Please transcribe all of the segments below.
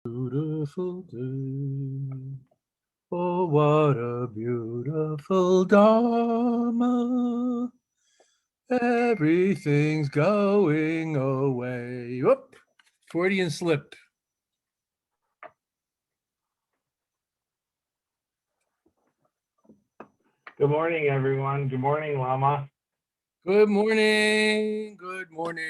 Beautiful day. Oh, what a beautiful Dharma. Everything's going away. Whoop. Freudian slip. Good morning, everyone. Good morning, Lama. Good morning. Good morning.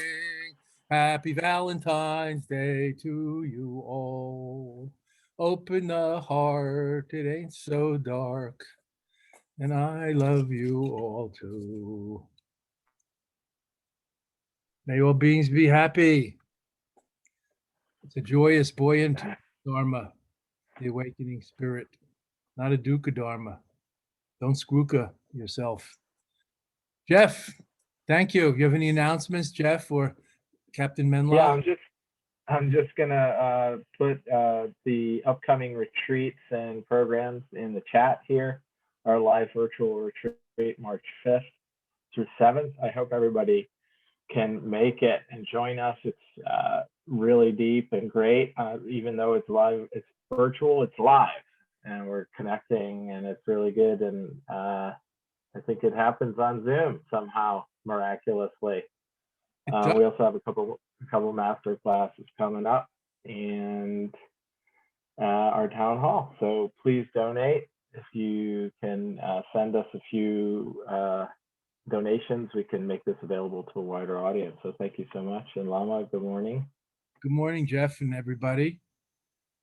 Happy Valentine's Day to you all. Open the heart. It ain't so dark. And I love you all too. May all beings be happy. It's a joyous, buoyant Dharma, the awakening spirit, not a dukkha Dharma. Don't screwka yourself. Jeff, thank you. You have any announcements, Jeff or Captain Yeah, Menla? I'm just gonna put the upcoming retreats and programs in the chat here. Our live virtual retreat, March 5th through 7th. I hope everybody can make it and join us. It's really deep and great. Even though it's live, it's virtual, it's live, and we're connecting, and it's really good. And I think it happens on Zoom somehow miraculously. We also have a couple master classes coming up, and our town hall. So please donate. If you can send us a few donations, we can make this available to a wider audience. So thank you so much. And Lama, good morning. Good morning, Jeff and everybody.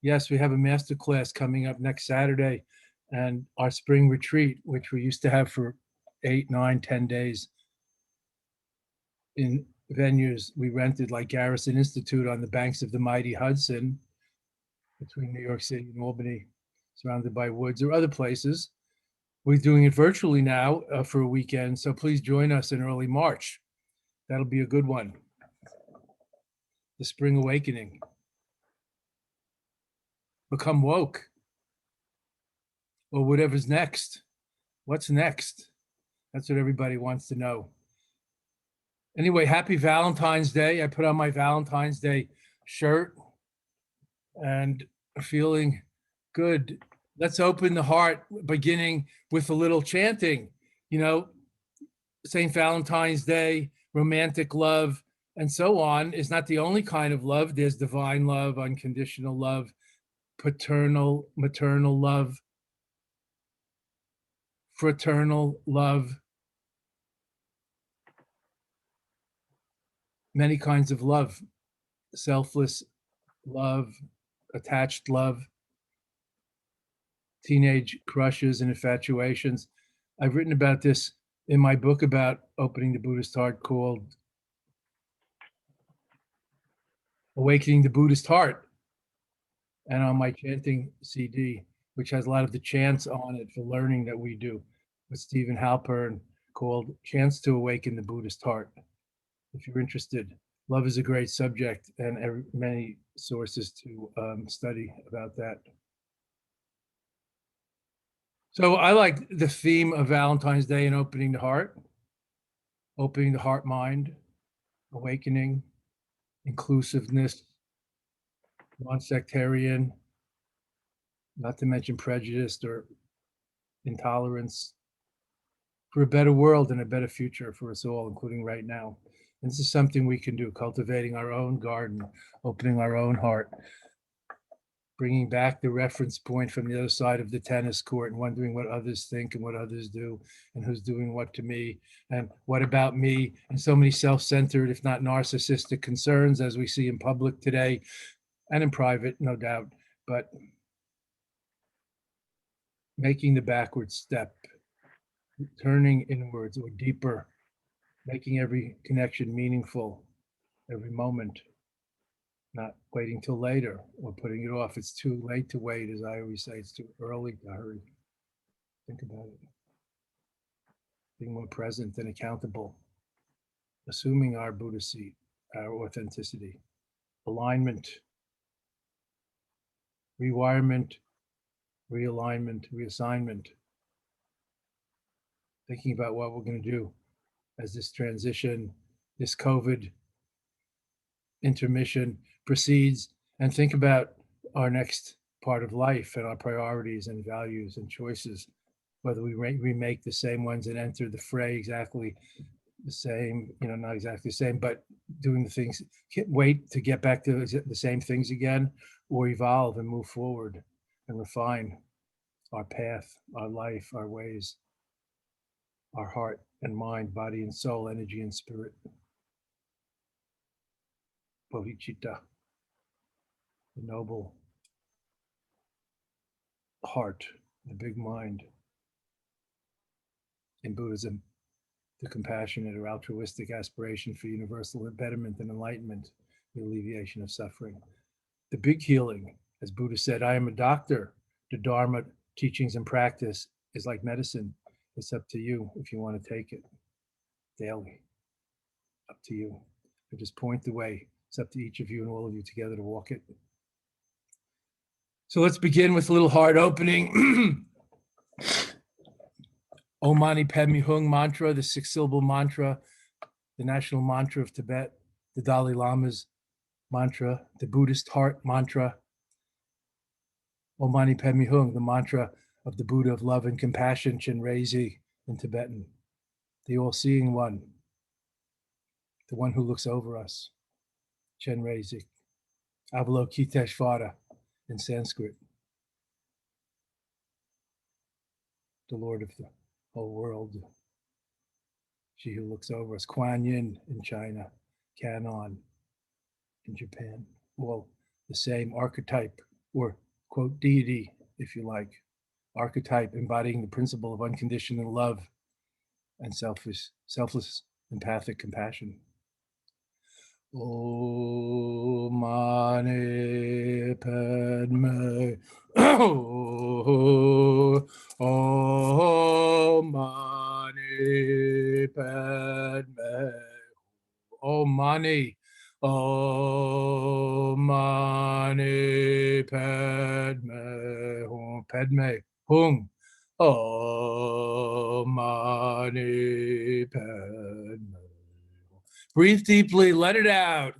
Yes, we have a master class coming up next Saturday, and our spring retreat, which we used to have for 8, 9, 10 days in venues we rented like Garrison Institute on the banks of the mighty Hudson between New York City and Albany, surrounded by woods, or other places. We're doing it virtually now for a weekend, so please join us in early March. That'll be a good one. The Spring Awakening. Become woke, or whatever's next. What's next? That's what everybody wants to know. Anyway, happy Valentine's Day. I put on my Valentine's Day shirt and feeling good. Let's open the heart, beginning with a little chanting. You know, St. Valentine's Day, romantic love, and so on is not the only kind of love. There's divine love, unconditional love, paternal, maternal love, fraternal love, many kinds of love, selfless love, attached love, teenage crushes and infatuations. I've written about this in my book about opening the Buddhist heart called Awakening the Buddhist Heart, and on my chanting CD, which has a lot of the chants on it for learning that we do with Stephen Halpern, called Chants to Awaken the Buddhist Heart. If you're interested, love is a great subject, and many sources to study about that. So I like the theme of Valentine's Day and opening the heart mind, awakening, inclusiveness, non-sectarian, not to mention prejudice or intolerance, for a better world and a better future for us all, including right now. And this is something we can do, cultivating our own garden, opening our own heart, bringing back the reference point from the other side of the tennis court and wondering what others think and what others do and who's doing what to me and what about me, and so many self-centered, if not narcissistic concerns, as we see in public today and in private, no doubt, but making the backward step, turning inwards or deeper, making every connection meaningful, every moment, not waiting till later or putting it off. It's too late to wait, as I always say. It's too early to hurry. Think about it. Being more present and accountable, assuming our Buddha seat, our authenticity, alignment, rewirement, realignment, reassignment, thinking about what we're going to do as this transition, this COVID intermission proceeds, and think about our next part of life and our priorities and values and choices, whether we remake the same ones and enter the fray exactly the same, not exactly the same, but doing the things, wait to get back to the same things again, or evolve and move forward and refine our path, our life, our ways, our heart and mind, body and soul, energy and spirit. Bodhicitta, the noble heart, the big mind. In Buddhism, the compassionate or altruistic aspiration for universal betterment and enlightenment, the alleviation of suffering. The big healing, as Buddha said, I am a doctor. The Dharma, teachings, and practice is like medicine. It's up to you if you want to take it daily. Up to you. I just point the way. It's up to each of you and all of you together to walk it. So let's begin with a little heart opening. Om Mani Padme Hung mantra, the 6-syllable mantra, the national mantra of Tibet, the Dalai Lama's mantra, the Buddhist heart mantra. Om Mani Padme Hung, the mantra of the Buddha of love and compassion, Chenrezig in Tibetan, the all-seeing one, the one who looks over us, Chenrezig, Avalokiteshvara in Sanskrit, the Lord of the whole world, she who looks over us, Kuan Yin in China, Kannon in Japan, all the same archetype, or quote, deity, if you like, archetype embodying the principle of unconditional love and selfless empathic compassion. Om Mani Padme Om Mani Padme Om Mani Om Mani Padme Hum Padme Hung Om Mani Padme. Breathe deeply, let it out.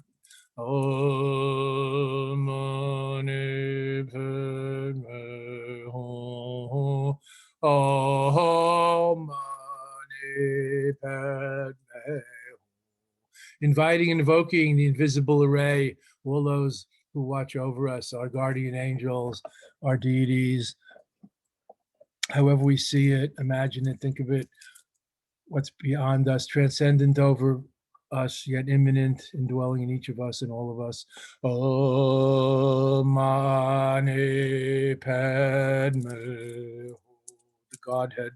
Om Mani Padme Hum Om Mani Padme. Inviting and invoking the invisible array, all those who watch over us, our guardian angels, our deities, however we see it, imagine it, think of it, what's beyond us, transcendent over us, yet imminent, indwelling in each of us and all of us. Om Mani Padme, the Godhead.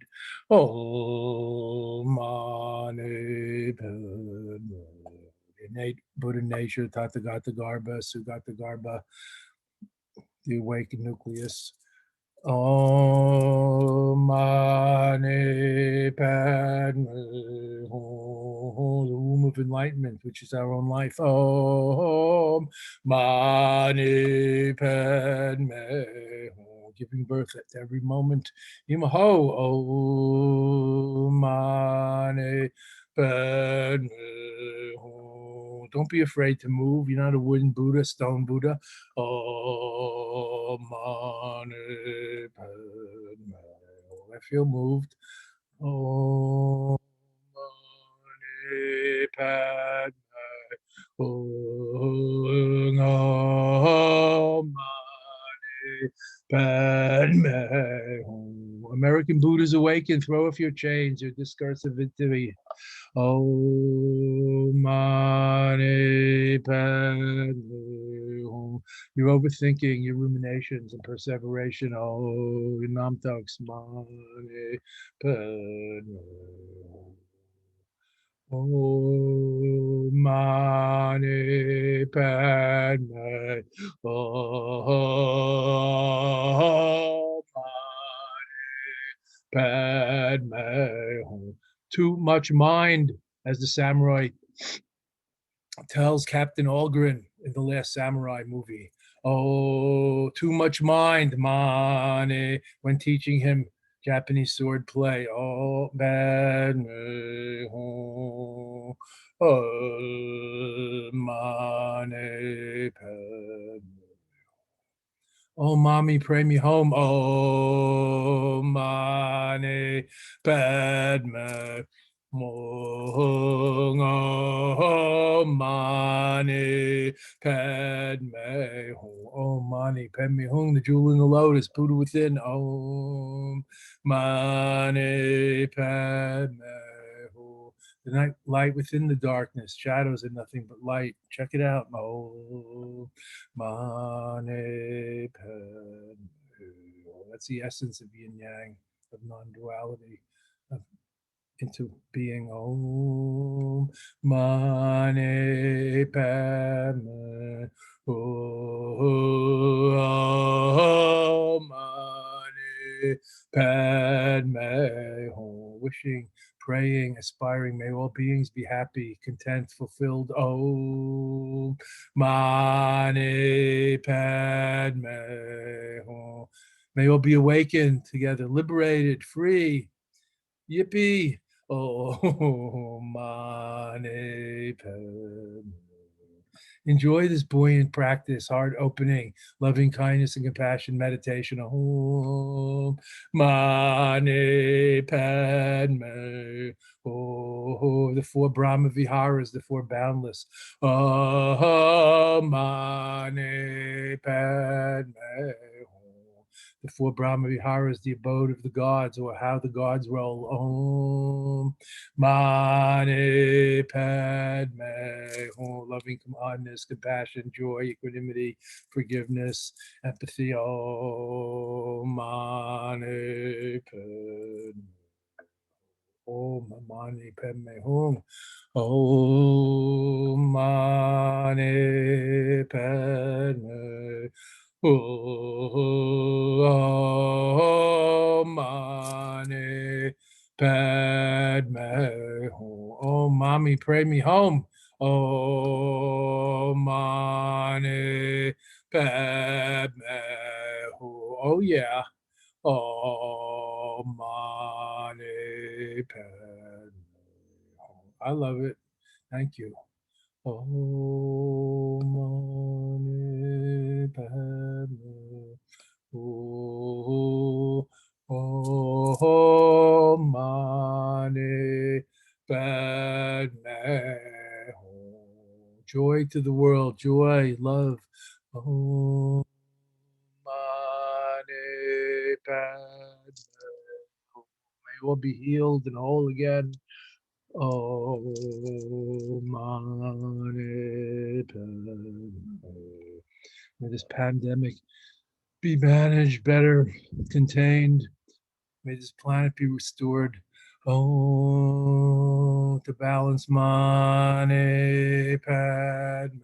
Om Mani Padme, innate Buddha nature, Tathagata Garbha, Sugata Garbha, the awakened nucleus. Om Mani Padme Hum, the womb of enlightenment, which is our own life. Om Mani Padme Hum, giving birth at every moment. Imaho. Om Mani Padme Hum. Don't be afraid to move. You're not a wooden Buddha, stone Buddha. Om Mani Padme. I feel moved. Om Mani Padme. Om Mani Padme. American Buddhas awaken. Throw off your chains, your discursivity. Om Mani Padme Hum. Your overthinking, your ruminations and perseveration. Oh, Namtoks Mani Padme. Om Mani Padme. Om Mani Padme. Too much mind, as the samurai tells Captain Algren in the Last Samurai movie. Oh, too much mind, Mani, when teaching him Japanese sword play. Oh, Padme Hum. Oh, Mani Padme. Oh, mommy, pray me home. Oh, mani padme hung. Oh, mani padme hung. Oh, mani padme hung. The jewel in the lotus, Buddha within. Om mani padme hung. The night light within the darkness, shadows are nothing but light. Check it out. Oh, mane padme. That's the essence of yin yang, of non-duality, of into being. Om mane padme. Om mane padme. Wishing, praying, aspiring, may all beings be happy, content, fulfilled. Om mane padme. May all be awakened together, liberated, free. Yippee. Oh, mane padme. Enjoy this buoyant practice, heart opening, loving kindness and compassion meditation. Om mane padme. Oh, the four Brahma Viharas, the four boundless. Om mane padme. The four Brahma Viharas, the abode of the gods, or how the gods roll. Om mane padme. Oh, loving kindness, compassion, joy, equanimity, forgiveness, empathy. Om mane padme. Om mani padme hum. Om mani padme. Om mani padme hum. Om mommy, pray me home. Om mani padme hum. Oh yeah. Oh, mani padme. I love it. Thank you. Oh, mani padme. Oh, oh, mani padme. Joy to the world, joy, love. Oh, mani padme. May all be healed and whole again. Oh, mani padme. May this pandemic be managed better, contained. May this planet be restored. Oh, to balance. Mani padme.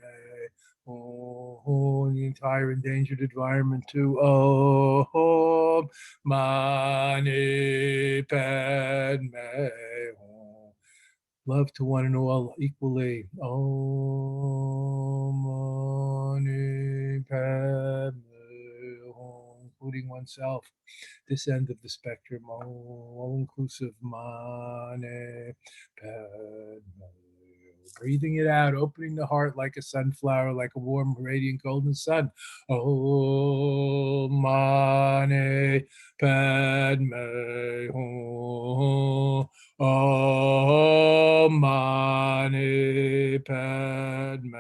Oh, the entire endangered environment too. Oh, mani padme. Oh, love to one and all equally. Oh, mani padme. Oh, including oneself, this end of the spectrum, all inclusive. Mane padme. Breathing it out, opening the heart like a sunflower, like a warm, radiant golden sun. Oh, mane padme. Oh, mane padme.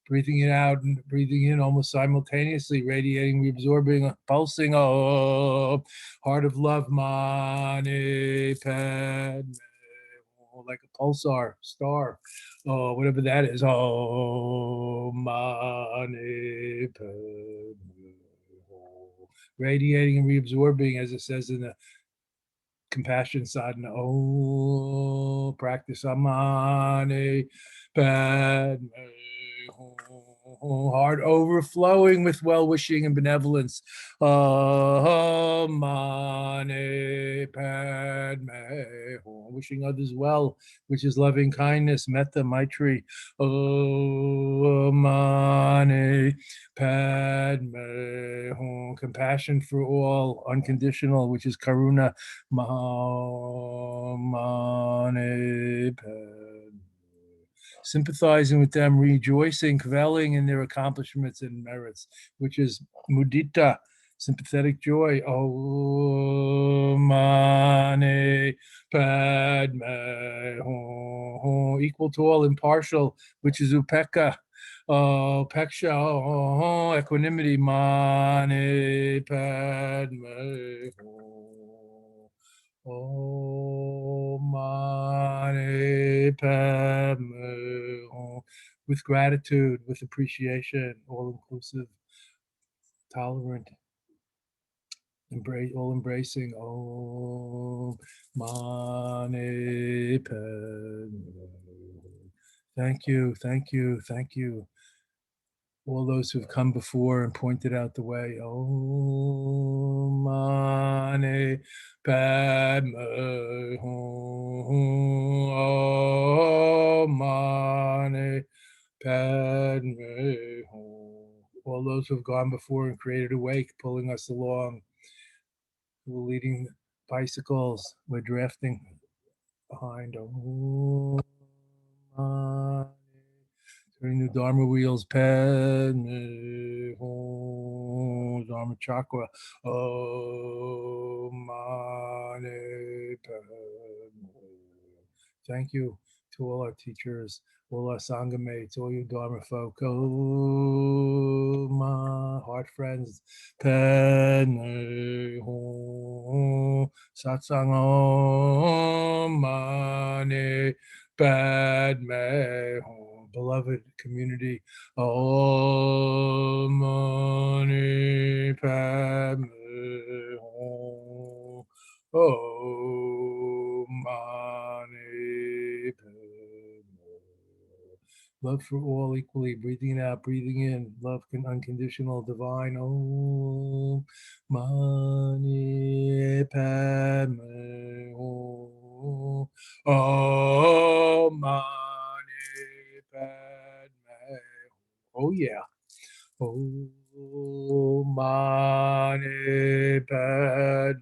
Breathing it out and breathing in almost simultaneously, radiating, reabsorbing, pulsing. Oh, heart of love. Mane padme. Oh, like a pulsar star. Oh, whatever that is. Oh, mane padme. Oh, radiating and reabsorbing, as it says in the compassion sadhana. Oh, practice amani padme. Oh, heart overflowing with well-wishing and benevolence. Oh, mani padme. Oh, wishing others well, which is loving kindness, metta, maitri. Oh, mani padme. Oh, compassion for all, unconditional, which is karuna. Mani padme. sympathizing with them, rejoicing, reveling in their accomplishments and merits, which is mudita, sympathetic joy. Om Mani Padme Hum, equal to all, impartial, which is upekkha. Peksha, equanimity. Mani Padme Hum. Om Mani Padme Hum. With gratitude, with appreciation, all inclusive, tolerant, all embracing. Om Mani Padme Hum. Thank you, thank you, thank you. All those who've come before and pointed out the way. Om Mani Padme Hum. Om Mani Padme Hum. All those who've gone before and created a wake, pulling us along. We're leading bicycles. We're drafting behind. Om Mani. Turning the Dharma wheels, Padme Hum, Dharma chakra. Om Mani Padme. Thank you to all our teachers, all our Sangha mates, all you Dharma folk. Oh, my heart friends. Padme Hum. Satsang Om Mani Padme Hum. Beloved community. Om Mani Padme Hum. Om Mani Padme. Love for all equally, breathing out, breathing in, love unconditional, divine. Om Mani Padme Hum. Om Mani Padme. Oh yeah. Om Mani Padme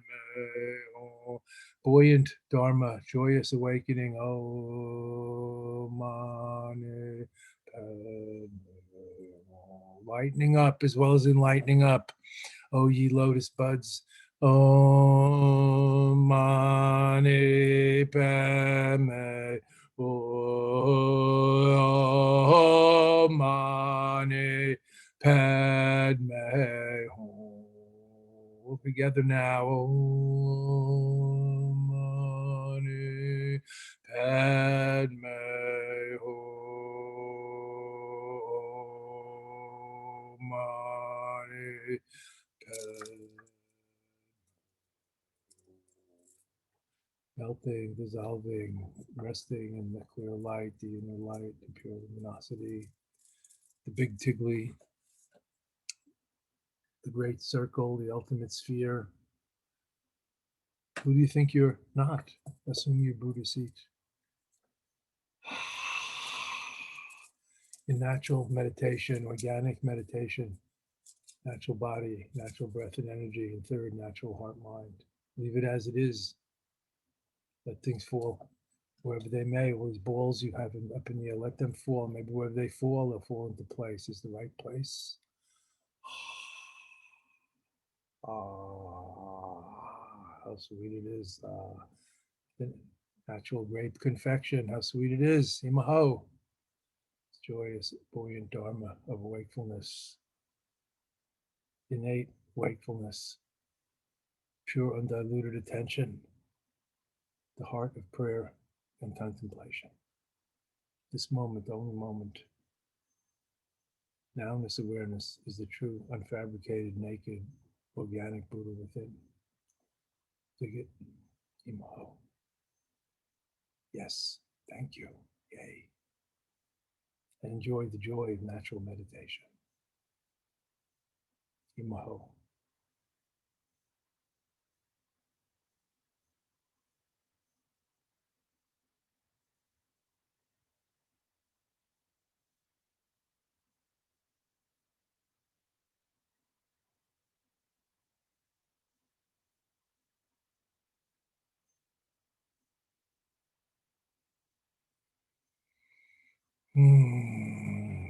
Hum. Buoyant Dharma, joyous awakening. Om Mani Padme Hum. Lightening up as well as enlightening up. O ye lotus buds. Om Mani Padme Om Mani Padme Hum. All together now. Om Mani Padme Hum. Mani melting, dissolving, resting in the clear light, the inner light, the pure luminosity, the big tigli, the great circle, the ultimate sphere. Who do you think you're not? Assume you're Buddha seat. In natural meditation, organic meditation, natural body, natural breath and energy, and third, natural heart mind. Leave it as it is. Let things fall wherever they may. All these balls you have up in the air, let them fall. Maybe wherever they fall, they'll fall into place. Is the right place. How sweet it is. The natural grape confection, how sweet it is. Imaho. Joyous, buoyant Dharma of wakefulness. Innate wakefulness. Pure, undiluted attention. The heart of prayer and contemplation. This moment, the only moment. Nowness awareness is the true, unfabricated, naked, organic Buddha within. Dig it. Imaho. Yes. Thank you. Yay. And enjoy the joy of natural meditation. Imaho. Hmm.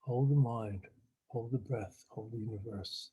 Hold the mind, hold the breath, hold the universe.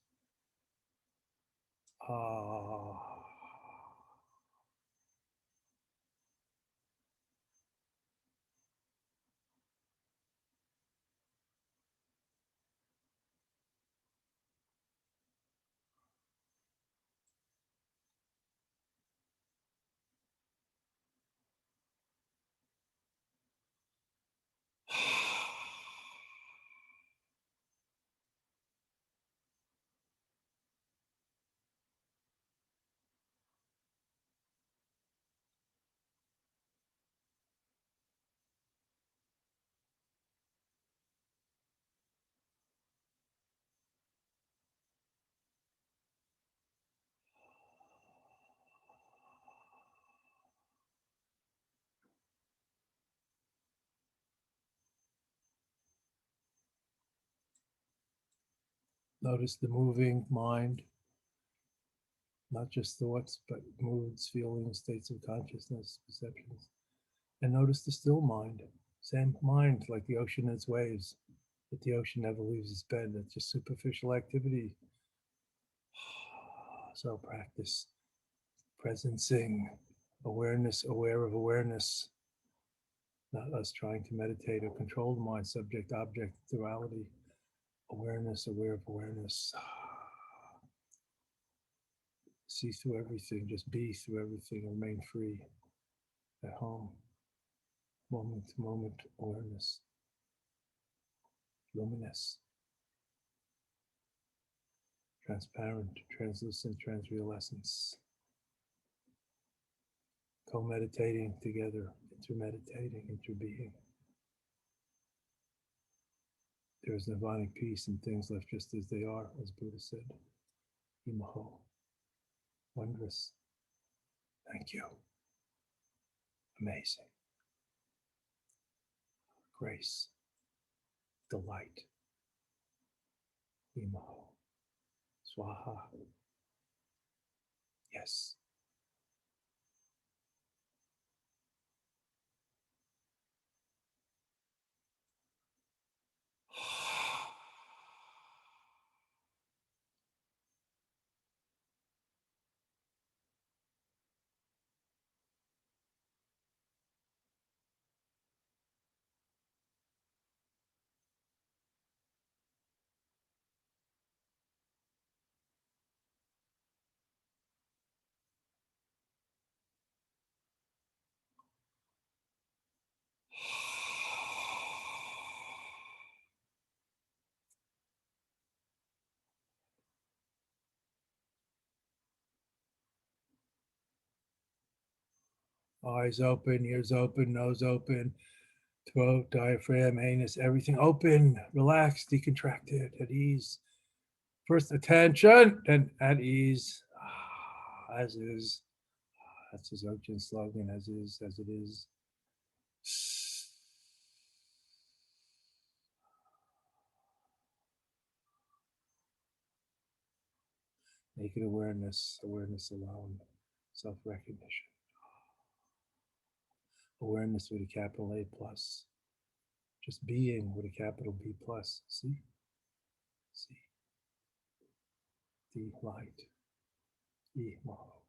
Notice the moving mind, not just thoughts, but moods, feelings, states of consciousness, perceptions. And notice the still mind, same mind, like the ocean and its waves, but the ocean never leaves its bed. That's just superficial activity. So practice presencing, awareness, aware of awareness, not us trying to meditate or control the mind, subject, object, duality. Awareness, aware of awareness. See through everything, just be through everything, remain free at home. Moment to moment awareness. Luminous. Transparent, translucent, transreal essence. Co-meditating together, intermeditating, interbeing. There is nirvanic peace and things left just as they are, as Buddha said. Imaho. Wondrous. Thank you. Amazing. Grace. Delight. Imaho. Swaha. Yes. Eyes open, ears open, nose open, throat, diaphragm, anus, everything open, relaxed, decontracted, at ease. First attention, then at ease, as is. That's his Dzogchen slogan, as is, as it is. Naked awareness, awareness alone, self-recognition. Awareness with a capital A plus. Just being with a capital B plus. See? See. The light. E Mahalo.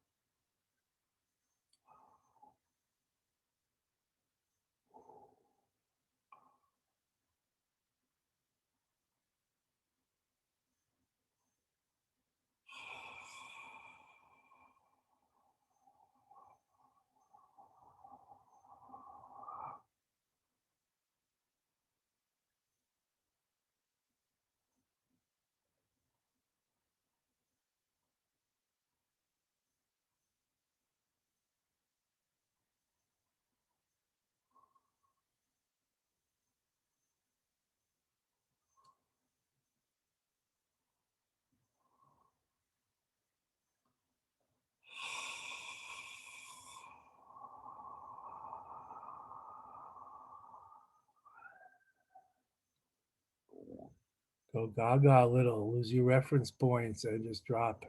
Go gaga a little, lose your reference points and just drop.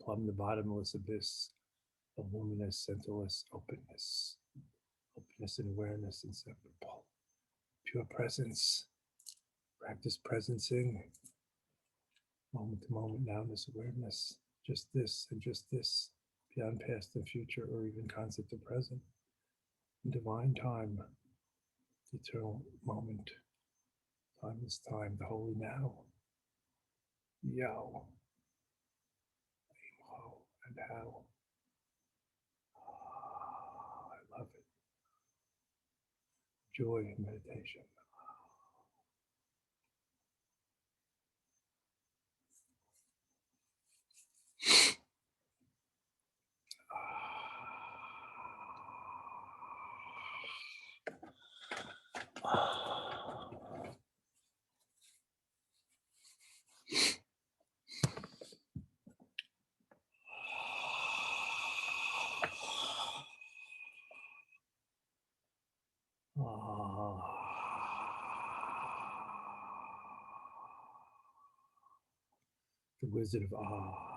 Plumb the bottomless abyss of luminous, centerless openness. Openness and awareness inseparable. Pure presence. Practice presencing. Moment to moment nowness, awareness. Just this and just this. Beyond past and future or even concept of present. In divine time. The eternal moment. Time is time, the holy now. Yo. How and how. I love it. Joy in meditation. The Wizard of Oz.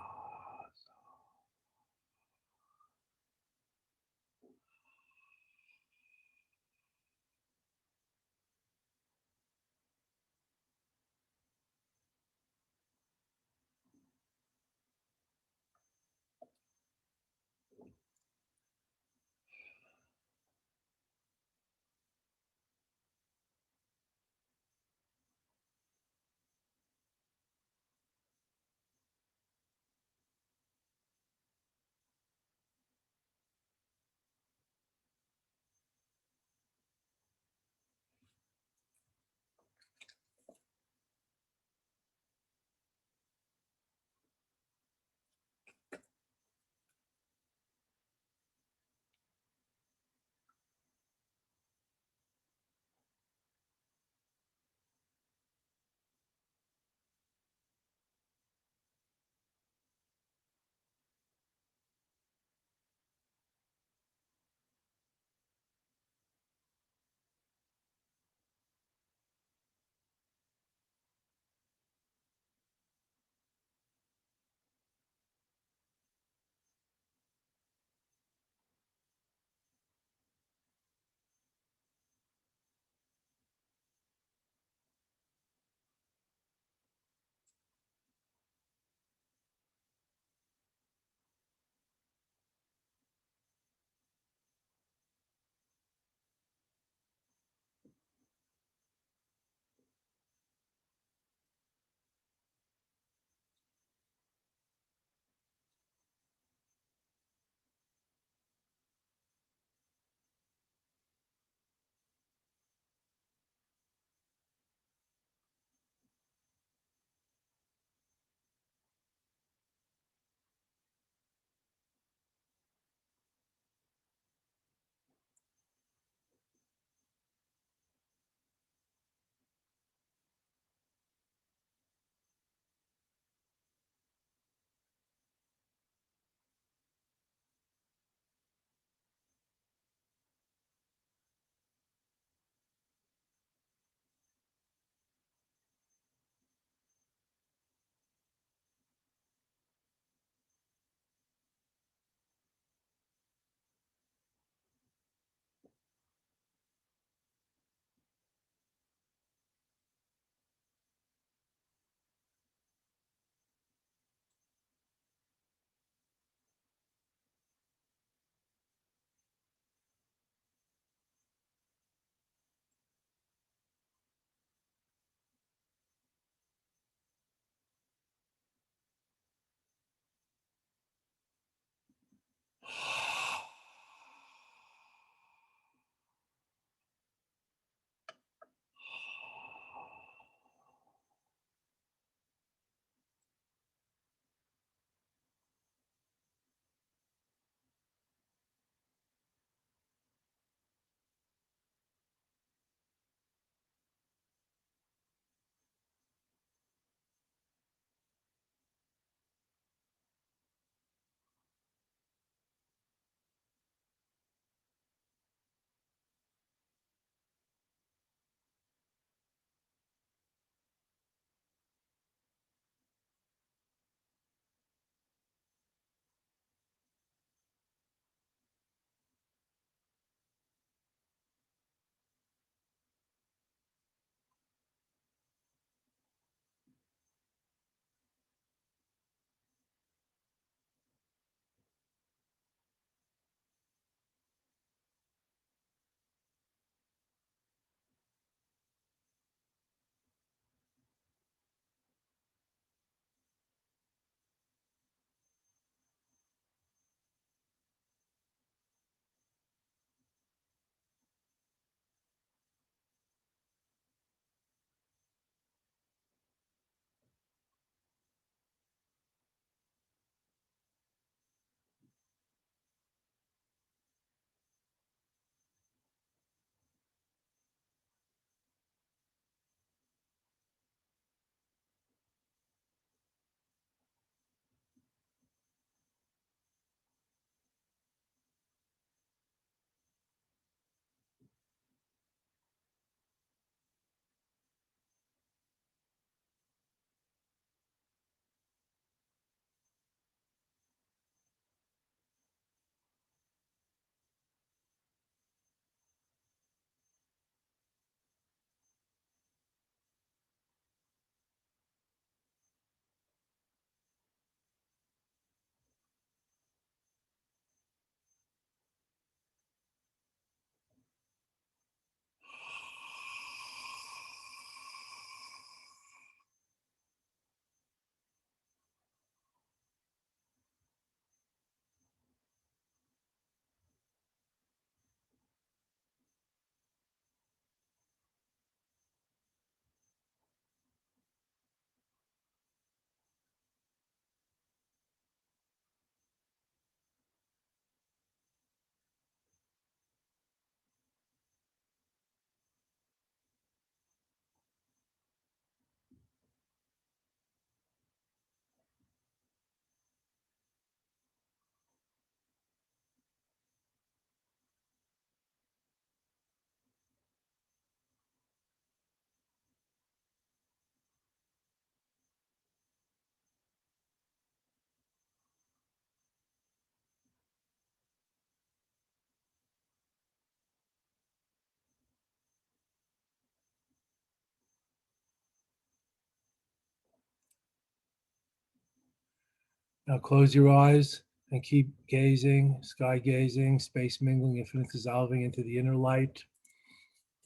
Now close your eyes and keep gazing, sky gazing, space mingling, infinite dissolving into the inner light,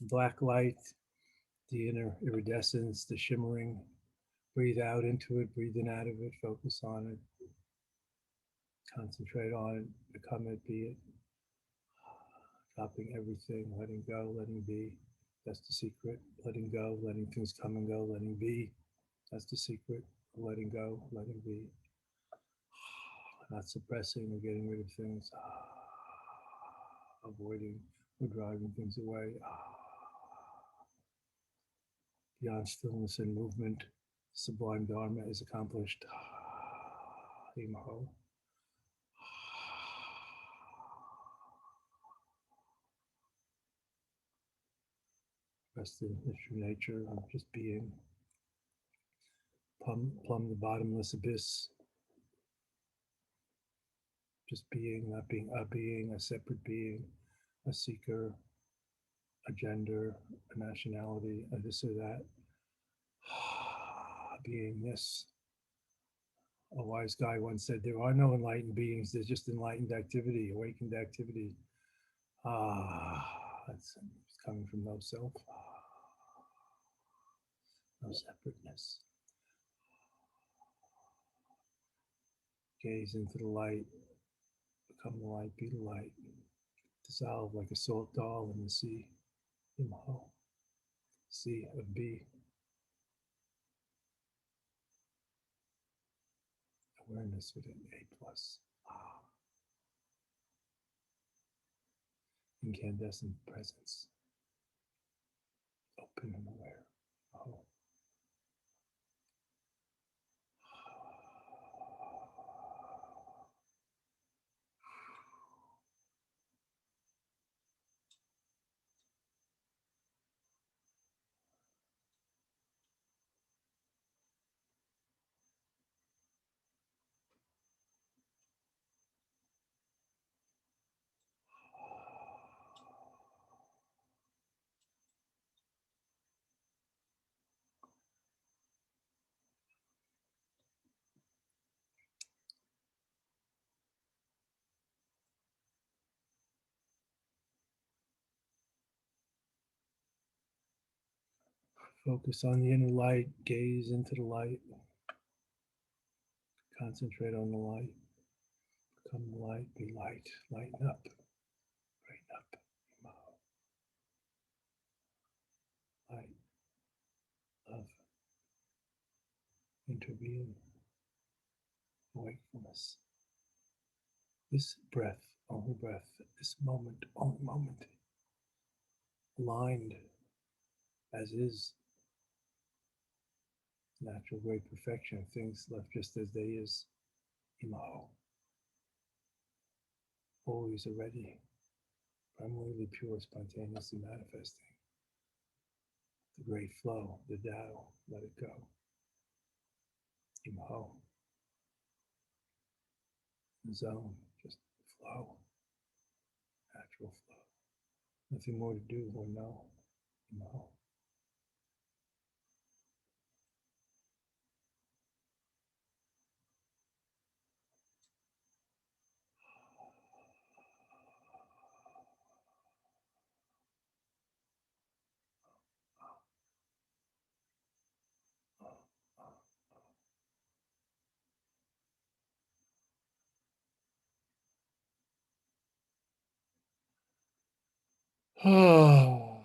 black light, the inner iridescence, the shimmering. Breathe out into it, breathe in out of it, focus on it, concentrate on it, become it, be it. Dropping everything, letting go, letting be. That's the secret. Letting go, letting things come and go, letting be. That's the secret. Letting go, letting be. Not suppressing or getting rid of things. Avoiding or driving things away. Beyond stillness and movement, sublime Dharma is accomplished. Imaho. Rest in the true nature of just being. Plumb the bottomless abyss. Just being, not being, a separate being, a seeker, a gender, a nationality, a this or that. Beingness. A wise guy once said, there are no enlightened beings, there's just enlightened activity, awakened activity. That's coming from no self, no separateness. Gaze into the light, become the light, be the light. Dissolve like a salt doll in the sea. Imaho. Sea of be. Awareness with an A plus. Incandescent presence. Open and aware. Oh. Focus on the inner light, gaze into the light, concentrate on the light, become the light, be light, lighten up, brighten up, light, love, interbeing, wakefulness. This breath, only breath, this moment, only moment, aligned as is. Natural great perfection, things left just as they is. Imaho. Always already, primarily pure, spontaneously manifesting. The great flow, the Tao, let it go. Imaho. Zone, just flow. Natural flow. Nothing more to do or know. Imaho. Oh,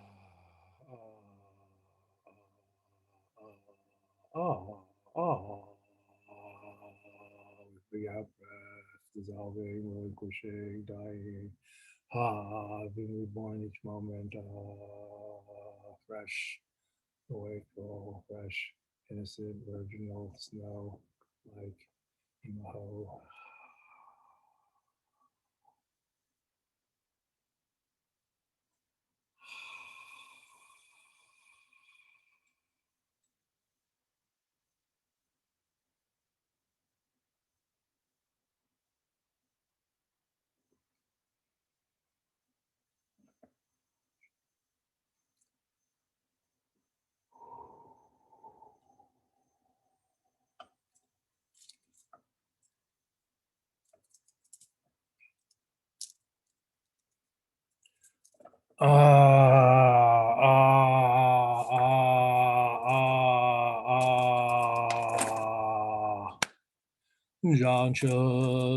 oh, oh. Big out breath, dissolving, relinquishing, dying. Being reborn each moment. Fresh, awake, all fresh, innocent, virginal, snow, like Imaho. Jancho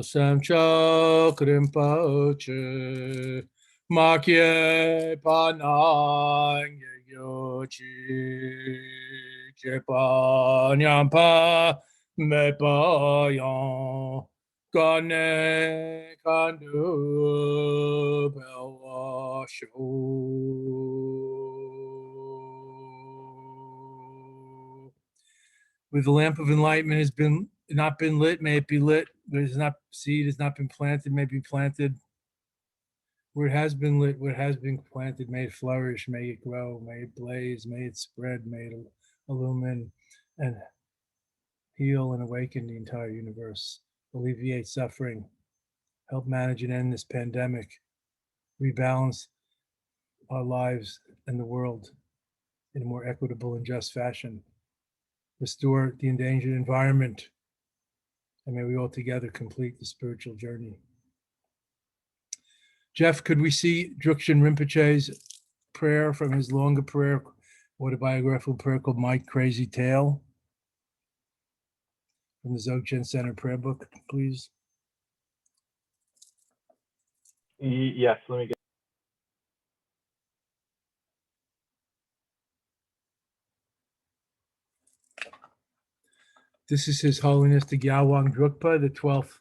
Samcho Krimpoche Makye Panang Yochi Chepa Nyampa Mepayan Kane Kandu Belwa Show. With the lamp of enlightenment has been not been lit, may it be lit. There's not seed has not been planted, may it be planted. Where it has been lit, where it has been planted, may it flourish, may it grow, may it blaze, may it spread, may it illumine and heal and awaken the entire universe, alleviate suffering, help manage and end this pandemic, rebalance our lives and the world in a more equitable and just fashion, restore the endangered environment, and may we all together complete the spiritual journey. Jeff, could we see Drukchen Rinpoche's prayer from his longer prayer, autobiographical prayer called My Crazy Tale, from the Dzogchen Center prayer book, please? Yes, let me get. This is His Holiness the Gyalwang Drukpa, the 12th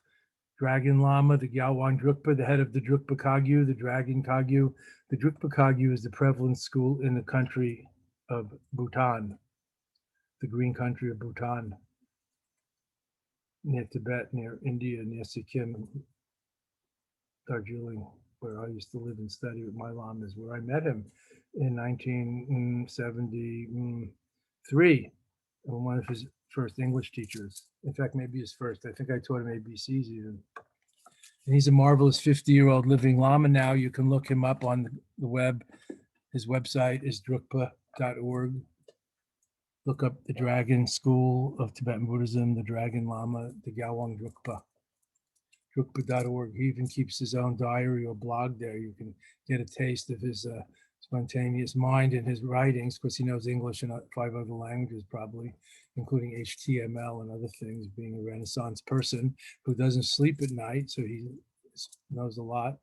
Dragon Lama, the Gyalwang Drukpa, the head of the Drukpa Kagyu, the Dragon Kagyu. The Drukpa Kagyu is the prevalent school in the country of Bhutan, the green country of Bhutan, near Tibet, near India, near Sikkim, Darjeeling, where I used to live and study with my lamas, where I met him in 1973, and one of his first English teachers. In fact, maybe his first. I think I taught him ABCs even. And he's a marvelous 50-year-old living Lama now. You can look him up on the web. His website is drukpa.org. Look up the Dragon School of Tibetan Buddhism, the Dragon Lama, the Gyalwang Drukpa. Drukpa.org. He even keeps his own diary or blog there. You can get a taste of his spontaneous mind in his writings, because he knows English and 5 other languages probably, including HTML and other things, being a Renaissance person who doesn't sleep at night, so he knows a lot.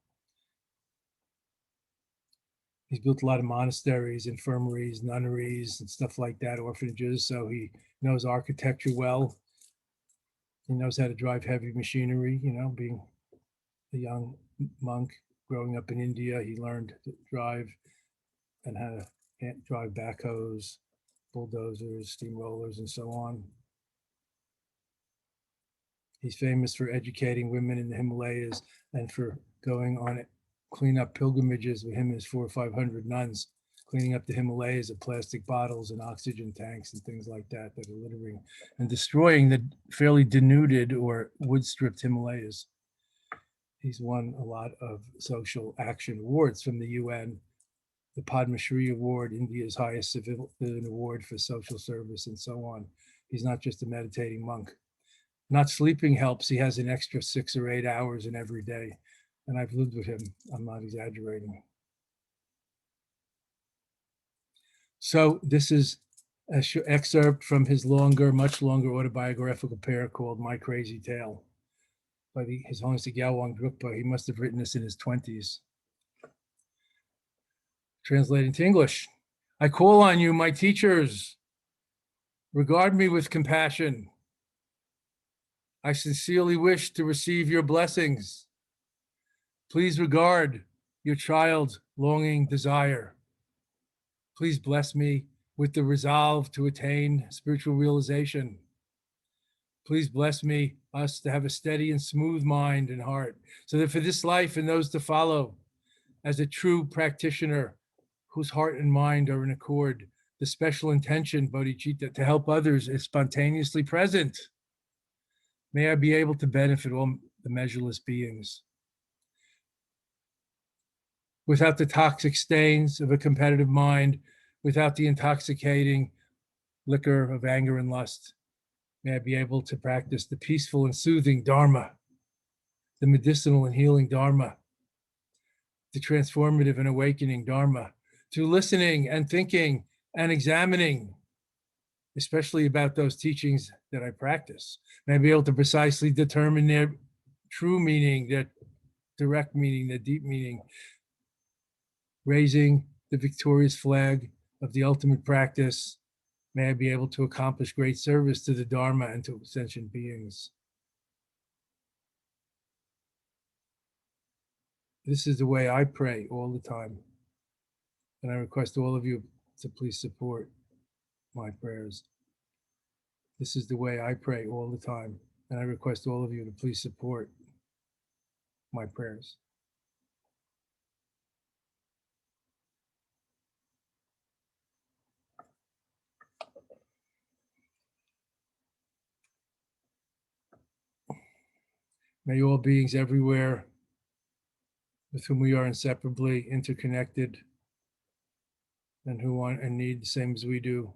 He's built a lot of monasteries, infirmaries, nunneries, and stuff like that, orphanages, so he knows architecture well. He knows how to drive heavy machinery, being a young monk growing up in India. He learned to drive and how to drive backhoes, bulldozers, steamrollers, and so on. He's famous for educating women in the Himalayas and for going on cleanup pilgrimages with him and his 400 or 500 nuns, cleaning up the Himalayas of plastic bottles and oxygen tanks and things like that that are littering and destroying the fairly denuded or wood-stripped Himalayas. He's won a lot of social action awards from the UN, the Padma Shri Award, India's highest civilian award for social service, and so on. He's not just a meditating monk. Not sleeping helps. He has an extra 6 or 8 hours in every day. And I've lived with him. I'm not exaggerating. So this is an excerpt from his much longer autobiographical prayer called My Crazy Tale by His Holiness the Gyalwang Drukpa. He must have written this in his 20s. Translating to English. I call on you, my teachers. Regard me with compassion. I sincerely wish to receive your blessings. Please regard your child's longing desire. Please bless me with the resolve to attain spiritual realization. Please bless us to have a steady and smooth mind and heart, so that for this life and those to follow, as a true practitioner whose heart and mind are in accord, the special intention, bodhicitta, to help others is spontaneously present. May I be able to benefit all the measureless beings without the toxic stains of a competitive mind, without the intoxicating liquor of anger and lust. May I be able to practice the peaceful and soothing Dharma, the medicinal and healing Dharma, the transformative and awakening Dharma, to listening and thinking and examining, especially about those teachings that I practice. May I be able to precisely determine their true meaning, their direct meaning, their deep meaning, raising the victorious flag of the ultimate practice. May I be able to accomplish great service to the Dharma and to sentient beings. This is the way I pray all the time. And I request all of you to please support my prayers. This is the way I pray all the time. And I request all of you to please support my prayers. May all beings everywhere with whom we are inseparably interconnected and who want and need the same as we do,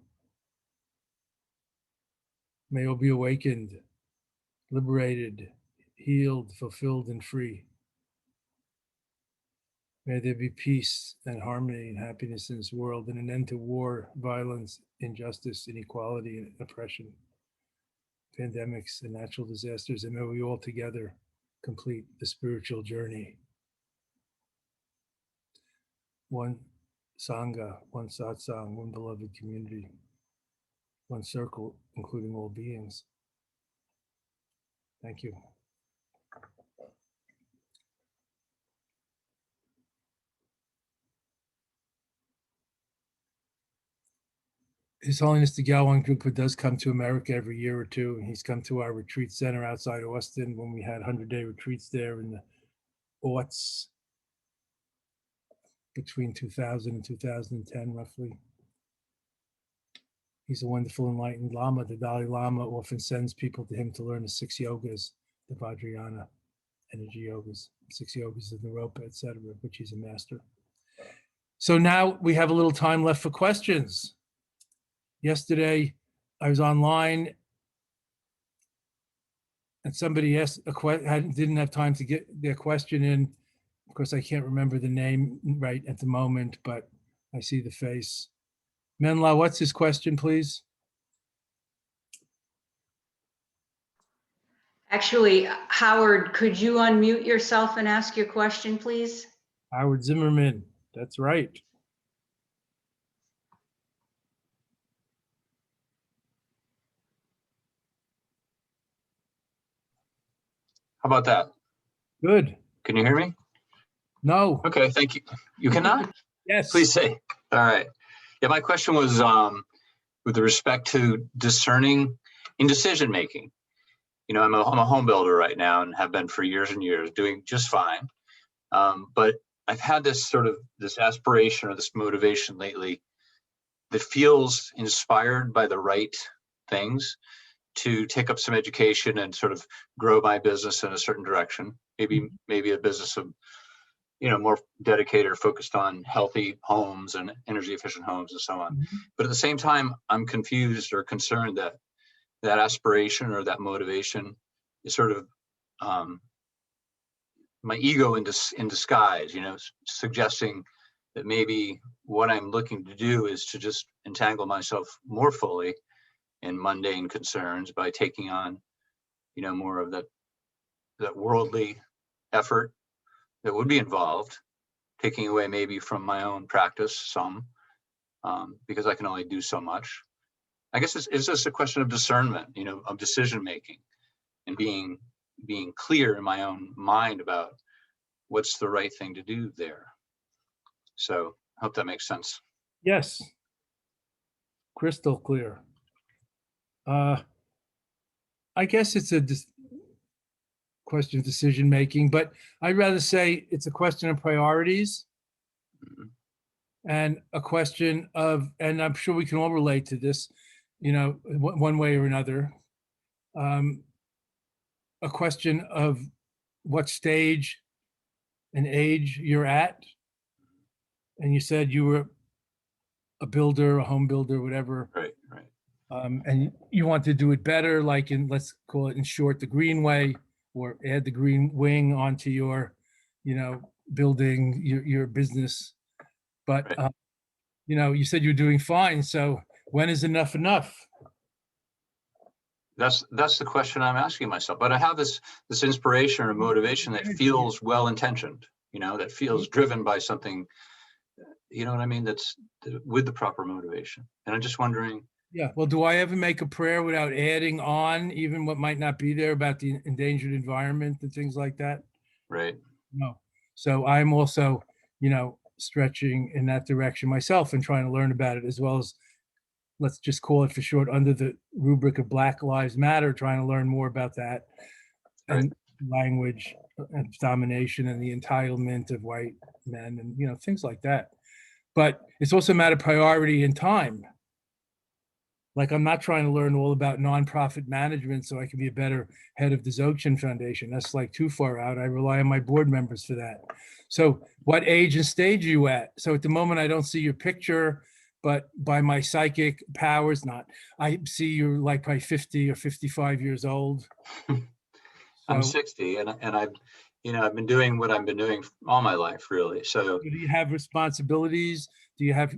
may all be awakened, liberated, healed, fulfilled, and free. May there be peace and harmony and happiness in this world, and an end to war, violence, injustice, inequality, and oppression, pandemics and natural disasters, and may we all together complete the spiritual journey. One Sangha, one satsang, one beloved community, one circle, including all beings. Thank you. His Holiness the Galwan Drukpa does come to America every year or two, and he's come to our retreat center outside Austin when we had 100-day retreats there in the aughts between 2000 and 2010, roughly. He's a wonderful enlightened Lama. The Dalai Lama often sends people to him to learn the 6 yogas, the Vajrayana, energy yogas, 6 yogas of Naropa, etc., which he's a master. So now we have a little time left for questions. Yesterday, I was online and somebody asked didn't have time to get their question in. Of course, I can't remember the name right at the moment, but I see the face. Menla, what's his question, please? Actually, Howard, could you unmute yourself and ask your question, please? Howard Zimmerman, that's right. How about that? Good. Can you hear me? No. Okay, thank you. You cannot? Yes. Please say. All right. Yeah, my question was with respect to discerning in decision making. You know, I'm a home builder right now and have been for years and years, doing just fine. But I've had this aspiration or this motivation lately that feels inspired by the right things to take up some education and sort of grow my business in a certain direction. Maybe a business of, you know, more dedicated or focused on healthy homes and energy efficient homes and so on. Mm-hmm. But at the same time, I'm confused or concerned that that aspiration or that motivation is sort of my ego in disguise, you know, suggesting that maybe what I'm looking to do is to just entangle myself more fully in mundane concerns by taking on, you know, more of that worldly effort that would be involved, taking away maybe from my own practice some, because I can only do so much. I guess it's just a question of discernment, you know, of decision making and being clear in my own mind about what's the right thing to do there. So I hope that makes sense. Yes. Crystal clear. I guess it's a question of decision making, but I'd rather say it's a question of priorities. Mhm. And a question of, and I'm sure we can all relate to this, you know, one way or another. A question of what stage and age you're at. And you said you were a builder, a home builder, whatever. Right. And you want to do it better, like in, let's call it in short, the green way, or add the green wing onto your, you know, building your business. But, Right. you said you're doing fine. So when is enough enough? That's the question I'm asking myself. But I have this inspiration or motivation that feels well-intentioned, that feels driven by something, you know what I mean? That's with the proper motivation. And I'm just wondering, Yeah. Well, do I ever make a prayer without adding on even what might not be there about the endangered environment and things like that? right? No. So I'm also, stretching in that direction myself and trying to learn about it, as well as, let's just call it for short, under the rubric of Black Lives Matter, trying to learn more about that Right. and language and domination and the entitlement of white men and, things like that. But it's also a matter of priority and time. Like, I'm not trying to learn all about nonprofit management so I can be a better head of the Dzogchen Foundation. That's like too far out. I rely on my board members for that. So what age and stage are you at? So at the moment, I don't see your picture, but by my psychic powers, I see you're like probably 50 or 55 years old. I'm So 60 and I've been doing what I've been doing all my life, really. So do you have responsibilities? Do you have,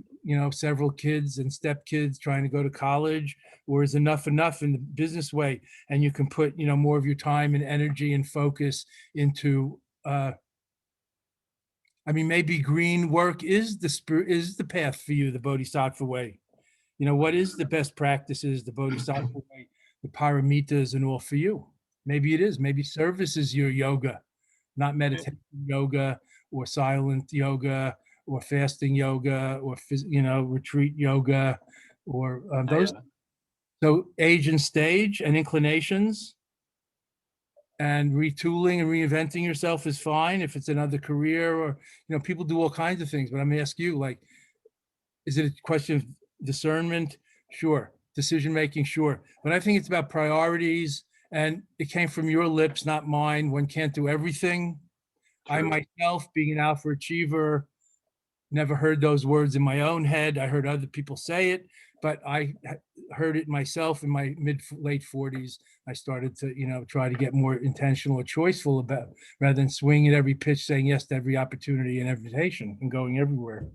several kids and stepkids trying to go to college? Or is enough in the business way? And you can put, more of your time and energy and focus into, maybe green work is the path for you, the Bodhisattva way. What is the best practices, the Bodhisattva way, the paramitas and all for you? Maybe it is. Maybe service is your yoga, not meditation yoga or silent yoga or fasting yoga or retreat yoga or those. So age and stage and inclinations and retooling and reinventing yourself is fine if it's another career or people do all kinds of things. But I'm gonna ask you, like, is it a question of discernment? Sure. Decision making? Sure. But I think it's about priorities, and it came from your lips, not mine. One can't do everything. I true. myself, being an alpha achiever, never heard those words in my own head. I heard other people say it, but I heard it myself in my late 40s. I started to, try to get more intentional or choiceful about, rather than swinging at every pitch, saying yes to every opportunity and invitation and going everywhere,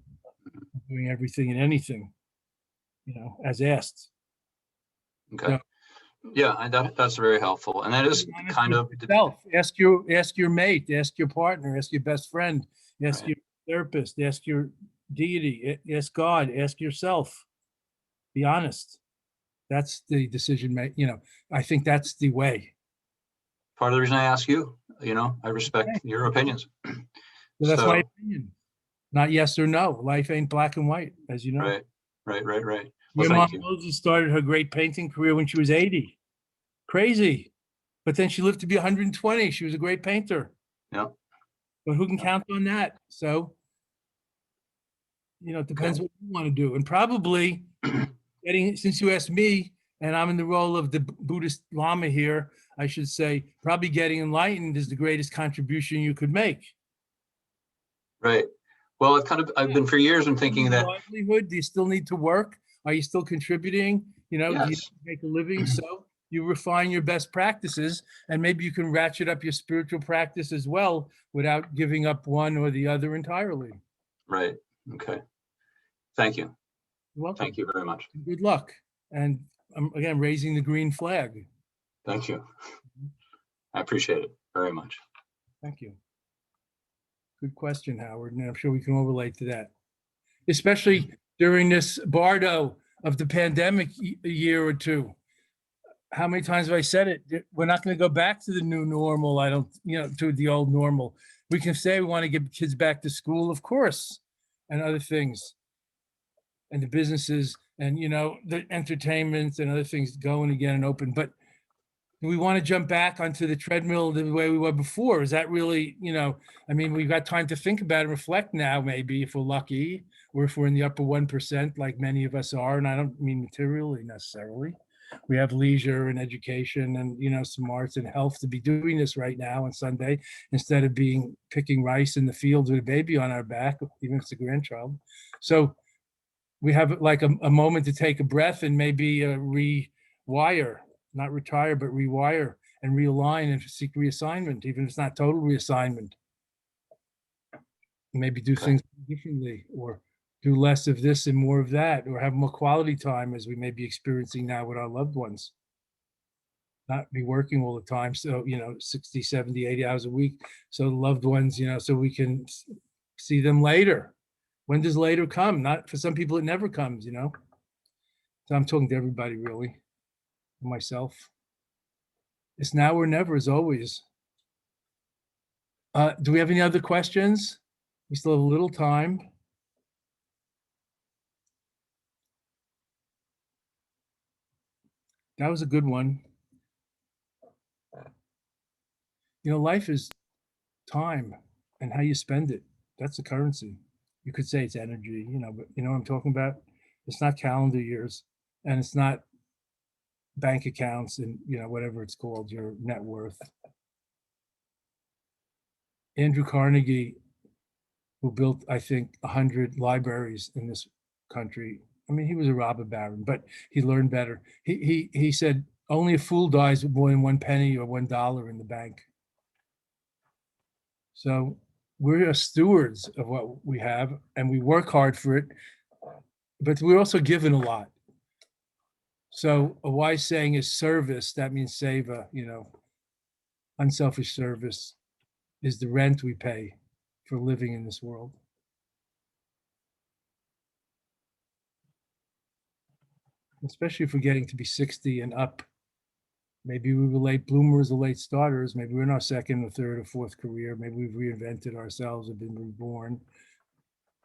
doing everything and anything, as asked. Okay. So, Yeah, that's very helpful. And that is be honest kind with of yourself. Ask your mate, ask your partner, ask your best friend, ask right. your therapist, ask your deity, ask God, ask yourself. Be honest. That's the decision make. I think that's the way. Part of the reason I ask you, I respect your opinions. So that's my So, opinion. Not yes or no. Life ain't black and white, as you know. right. Well, Your mom thank you. Moses started her great painting career when she was 80. Crazy. But then she lived to be 120. She was a great painter. Yeah. But who can count on that? So, it depends what you want to do. And probably since you asked me, and I'm in the role of the Buddhist Lama here, I should say, probably getting enlightened is the greatest contribution you could make. Right. Well, I've been for years, I'm thinking that, livelihood, do you still need to work? Are you still contributing? Do you yes, make a living? So you refine your best practices, and maybe you can ratchet up your spiritual practice as well without giving up one or the other entirely. right. Okay. Thank you. You're welcome. Thank you very much. Good luck. And I'm again raising the green flag. Thank you. I appreciate it very much. Thank you. Good question, Howard, and I'm sure we can all relate to that, especially during this bardo of the pandemic a year or two. How many times have I said it? We're not going to go back to the new normal. I don't, to the old normal. We can say we want to get kids back to school, of course, and other things, and the businesses and, the entertainment and other things going again and open. But do we want to jump back onto the treadmill the way we were before? Is that really, we've got time to think about and reflect now, maybe if we're lucky, or if we're in the upper 1%, like many of us are. And I don't mean materially necessarily. We have leisure and education and, some arts and health to be doing this right now on Sunday, instead of picking rice in the fields with a baby on our back, even if it's a grandchild. So we have like a moment to take a breath and maybe rewire. Not retire, but rewire and realign and seek reassignment, even if it's not total reassignment. maybe do Okay. things differently, or do less of this and more of that, or have more quality time as we may be experiencing now with our loved ones. Not be working all the time. So, 60, 70, 80 hours a week. So the loved ones, so we can see them later. When does later come? Not for some people, it never comes, So I'm talking to everybody, really, myself. It's now or never, as always. Do we have any other questions? We still have a little time. That was a good one. Life is time and how you spend it. That's the currency. You could say it's energy, but you know what I'm talking about? It's not calendar years, and it's not bank accounts and, whatever it's called, your net worth. Andrew Carnegie, who built, I think, 100 libraries in this country. I mean, he was a robber baron, but he learned better. He said, only a fool dies with more than 1 penny or $1 in the bank. So we're stewards of what we have, and we work hard for it, but we're also given a lot. So a wise saying is service. That means seva, unselfish service is the rent we pay for living in this world. Especially if we're getting to be 60 and up. Maybe we were late bloomers or late starters. Maybe we're in our second or third or fourth career. Maybe we've reinvented ourselves or been reborn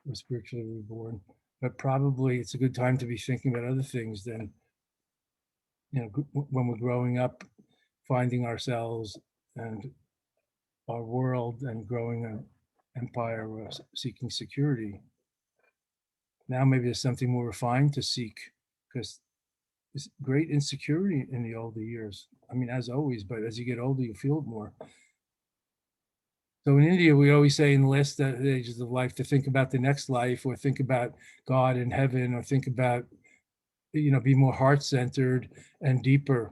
or spiritually reborn. But probably it's a good time to be thinking about other things than, when we're growing up, finding ourselves and our world and growing an empire or seeking security. Now maybe there's something more refined to seek, because there's great insecurity in the older years. I mean, as always, but as you get older, you feel it more. So in India, we always say in the last stages of life to think about the next life, or think about God and heaven, or think about, be more heart-centered and deeper,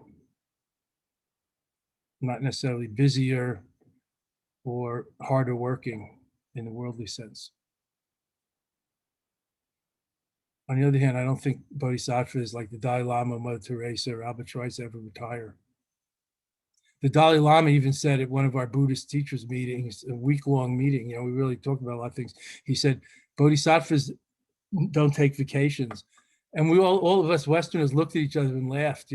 not necessarily busier or harder working in the worldly sense. On the other hand, I don't think bodhisattvas like the Dalai Lama, Mother Teresa, or Albert Schweitzer ever retire. The Dalai Lama even said at one of our Buddhist teachers' meetings, a week-long meeting, we really talked about a lot of things. He said, bodhisattvas don't take vacations. And we all of us Westerners looked at each other and laughed,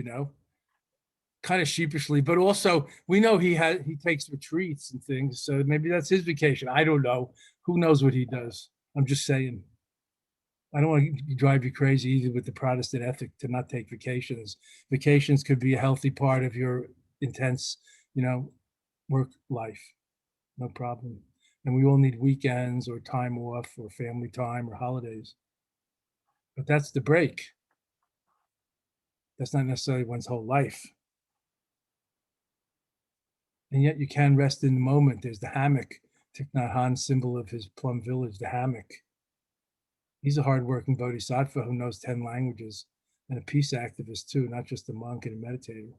kind of sheepishly, but also we know he takes retreats and things. So maybe that's his vacation. I don't know. Who knows what he does? I'm just saying. I don't want to drive you crazy either with the Protestant ethic to not take vacations. Vacations could be a healthy part of your intense, work life. No problem. And we all need weekends or time off or family time or holidays. But that's the break. That's not necessarily one's whole life. And yet you can rest in the moment. There's the hammock. Thich Nhat Hanh's symbol of his plum village, the hammock. He's a hardworking bodhisattva who knows 10 languages and a peace activist too, not just a monk and a meditator.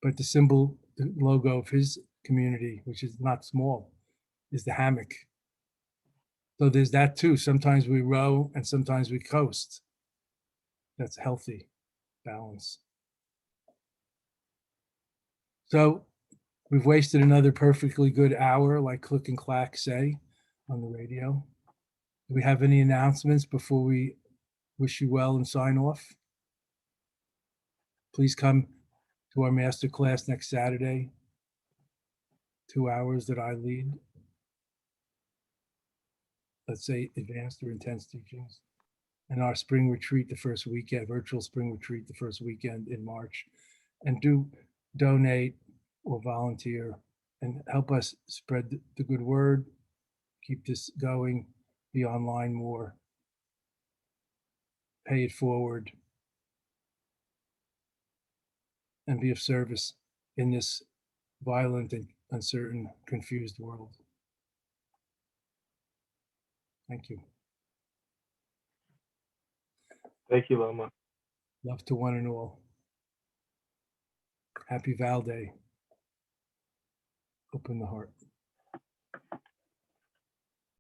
But the symbol, the logo of his community, which is not small, is the hammock. So there's that too. Sometimes we row and sometimes we coast. That's healthy balance. So we've wasted another perfectly good hour, like Click and Clack say on the radio. Do we have any announcements before we wish you well and sign off? Please come to our master class next Saturday, 2 hours that I lead. Let's say advanced or intense teachings. And our spring retreat, the first weekend, virtual spring retreat, the first weekend in March. And do donate or volunteer and help us spread the good word, keep this going, be online more, pay it forward, and be of service in this violent and uncertain, confused world. Thank you. Thank you, Loma. Love to one and all. Happy Val Day. Open the heart.